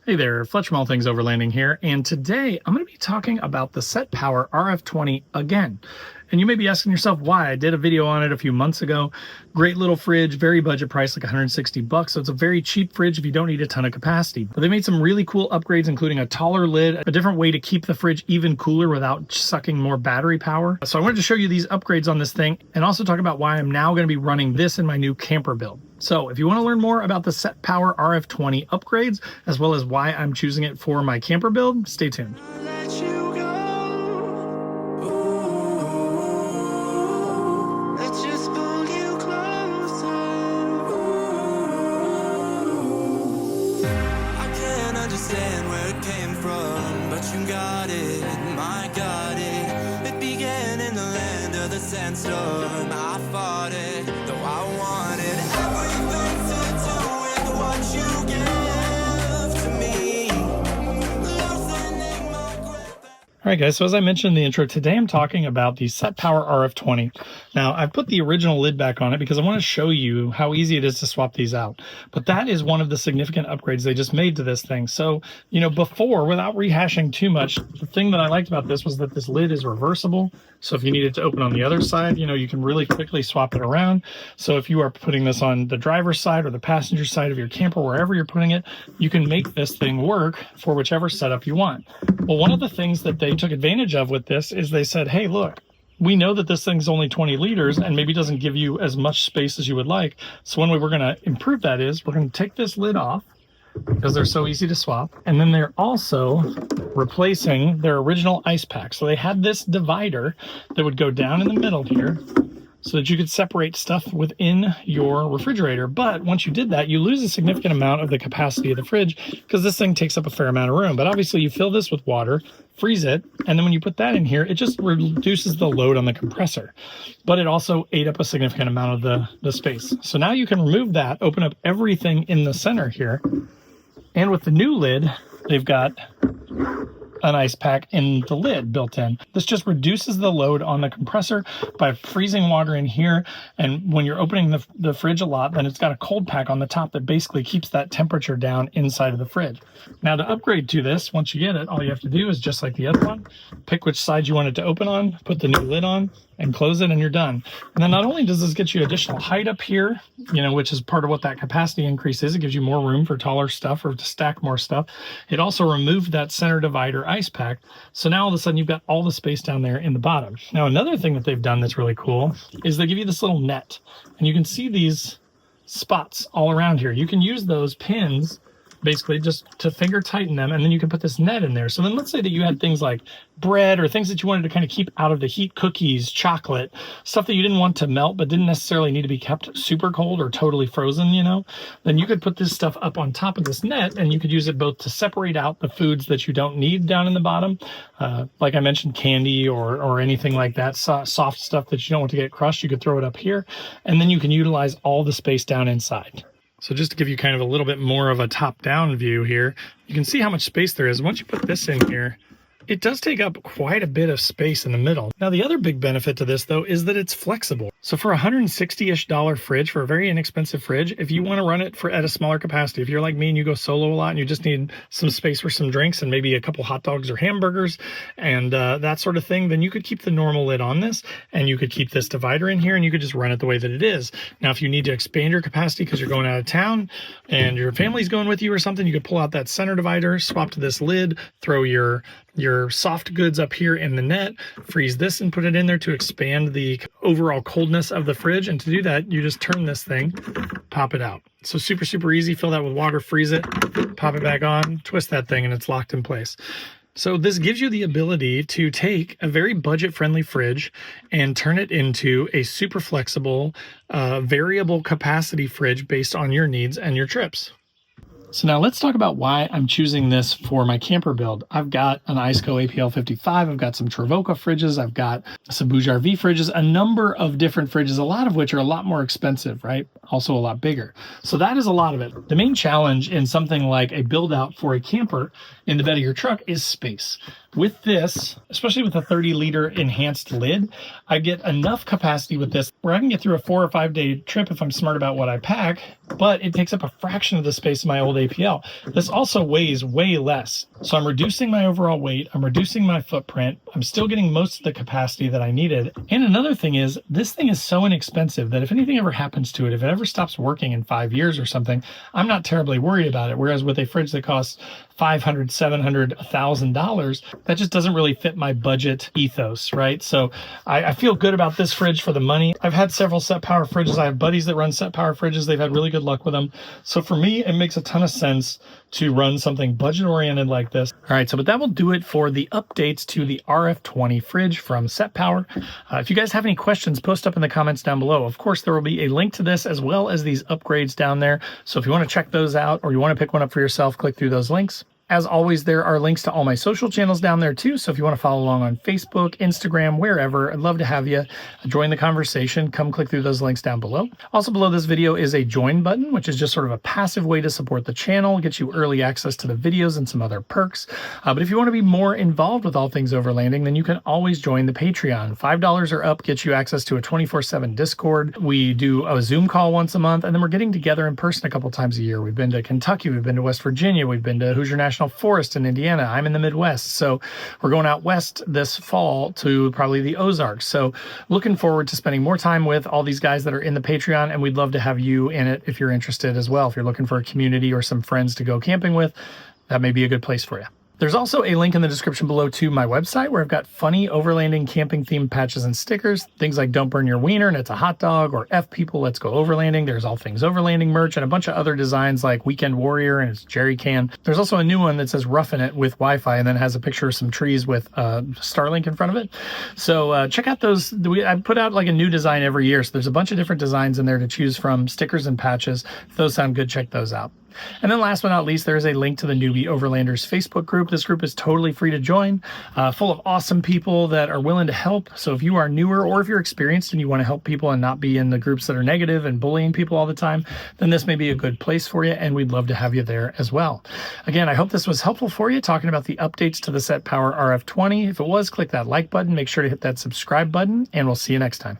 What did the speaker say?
Hey there, Fletch from All Things Overlanding here, and today I'm going to be talking about the SetPower RF20 again. And you may be asking yourself why. I did a video on it a few months ago. Great little fridge, very budget price, like 160 bucks. So it's a very cheap fridge if you don't need a ton of capacity. But they made some really cool upgrades, including a taller lid, a different way to keep the fridge even cooler without sucking more battery power. So I wanted to show you these upgrades on this thing and also talk about why I'm now going to be running this in my new camper build. So if you want to learn more about the SetPower RF20 upgrades, as well as why I'm choosing it for my camper build, stay tuned. Understand where it came from, but you got it, my got it. It began in the land of the sandstorm. I fought it, though I wanted everything to do with what you gave to me. Loosening my grip. All right, guys, so as I mentioned in the intro, today I'm talking about the SetPower RF20. Now, I've put the original lid back on it because I want to show you how easy it is to swap these out. But that is one of the significant upgrades they just made to this thing. So, you know, before, without rehashing too much, the thing that I liked about this was that this lid is reversible. So if you need it to open on the other side, you know, you can really quickly swap it around. So if you are putting this on the driver's side or the passenger side of your camper, wherever you're putting it, you can make this thing work for whichever setup you want. Well, one of the things that they took advantage of with this is they said, hey, look, we know that this thing's only 20 liters and maybe doesn't give you as much space as you would like. So one way we're going to improve that is we're going to take this lid off because they're so easy to swap. And then they're also replacing their original ice pack. So they had this divider that would go down in the middle here so that you could separate stuff within your refrigerator. But once you did that, you lose a significant amount of the capacity of the fridge because this thing takes up a fair amount of room. But obviously you fill this with water, freeze it, and then when you put that in here, it just reduces the load on the compressor. But it also ate up a significant amount of the space. So now you can remove that, open up everything in the center here. And with the new lid, they've got an ice pack in the lid built in. This just reduces the load on the compressor by freezing water in here. And when you're opening the fridge a lot, then it's got a cold pack on the top that basically keeps that temperature down inside of the fridge. Now to upgrade to this, once you get it, all you have to do is just like the other one, pick which side you want it to open on, put the new lid on, and close it, and you're done. And then not only does this get you additional height up here, you know, which is part of what that capacity increase is, it gives you more room for taller stuff or to stack more stuff. It also removed that center divider ice pack. So now all of a sudden you've got all the space down there in the bottom. Now, another thing that they've done that's really cool is they give you this little net, and you can see these spots all around here. You can use those pins basically just to finger tighten them, and then you can put this net in there. So then let's say that you had things like bread or things that you wanted to kind of keep out of the heat, cookies, chocolate, stuff that you didn't want to melt but didn't necessarily need to be kept super cold or totally frozen, you know, then you could put this stuff up on top of this net, and you could use it both to separate out the foods that you don't need down in the bottom, like I mentioned, candy or anything like that, soft stuff that you don't want to get crushed. You could throw it up here, and then you can utilize all the space down inside. So just to give you kind of a little bit more of a top-down view here, you can see how much space there is. Once you put this in here, it does take up quite a bit of space in the middle. Now, the other big benefit to this, though, is that it's flexible. So for a $160-ish fridge, for a very inexpensive fridge, if you want to run it at a smaller capacity, if you're like me and you go solo a lot and you just need some space for some drinks and maybe a couple hot dogs or hamburgers and that sort of thing, then you could keep the normal lid on this, and you could keep this divider in here, and you could just run it the way that it is. Now, if you need to expand your capacity because you're going out of town and your family's going with you or something, you could pull out that center divider, swap to this lid, throw your soft goods up here in the net, freeze this and put it in there to expand the overall coldness of the fridge. And to do that, you just turn this thing, pop it out. So super, super easy. Fill that with water, freeze it, pop it back on, twist that thing, and it's locked in place. So this gives you the ability to take a very budget-friendly fridge and turn it into a super flexible, variable capacity fridge based on your needs and your trips. So now let's talk about why I'm choosing this for my camper build. I've got an Iceco APL55, I've got some Travoca fridges, I've got some Bouge RV fridges, a number of different fridges, a lot of which are a lot more expensive, right? Also a lot bigger. So that is a lot of it. The main challenge in something like a build out for a camper in the bed of your truck is space. With this, especially with a 30-liter enhanced lid, I get enough capacity with this where I can get through a 4 or 5 day trip if I'm smart about what I pack, but it takes up a fraction of the space of my old APL. This also weighs way less. So I'm reducing my overall weight. I'm reducing my footprint. I'm still getting most of the capacity that I needed. And another thing is, this thing is so inexpensive that if anything ever happens to it, if it ever stops working in 5 years or something, I'm not terribly worried about it. Whereas with a fridge that costs $500, $700, $1,000, that just doesn't really fit my budget ethos, right? So I feel good about this fridge for the money. I've had several SetPower fridges. I have buddies that run SetPower fridges. They've had really good luck with them. So for me, it makes a ton of sense to run something budget oriented like this. All right, so but that will do it for the updates to the RF20 fridge from SetPower. If you guys have any questions, post up in the comments down below. Of course, there will be a link to this as well as these upgrades down there. So if you want to check those out or you want to pick one up for yourself, click through those links. As always, there are links to all my social channels down there too. So if you want to follow along on Facebook, Instagram, wherever, I'd love to have you join the conversation. Come click through those links down below. Also below this video is a join button, which is just sort of a passive way to support the channel, get you early access to the videos and some other perks. But if you want to be more involved with all things overlanding, then you can always join the Patreon. $5 or up gets you access to a 24/7 Discord. We do a Zoom call once a month, and then we're getting together in person a couple times a year. We've been to Kentucky, we've been to West Virginia, we've been to Hoosier National Forest in Indiana. I'm in the Midwest, so we're going out west this fall to probably the Ozarks. So looking forward to spending more time with all these guys that are in the Patreon, and we'd love to have you in it if you're interested as well. If you're looking for a community or some friends to go camping with, that may be a good place for you. There's also a link in the description below to my website where I've got funny overlanding camping themed patches and stickers. Things like don't burn your wiener and it's a hot dog, or F people, let's go overlanding. There's all things overlanding merch and a bunch of other designs like Weekend Warrior and it's jerry can. There's also a new one that says Roughing It with Wi-Fi and then has a picture of some trees with Starlink in front of it. So check out those. I put out like a new design every year. So there's a bunch of different designs in there to choose from, stickers and patches. If those sound good, check those out. And then last but not least, there is a link to the Newbie Overlanders Facebook group. This group is totally free to join, full of awesome people that are willing to help. So if you are newer or if you're experienced and you want to help people and not be in the groups that are negative and bullying people all the time, then this may be a good place for you, and we'd love to have you there as well. Again, I hope this was helpful for you, talking about the updates to the SetPower RF20. If it was, click that like button, make sure to hit that subscribe button, and we'll see you next time.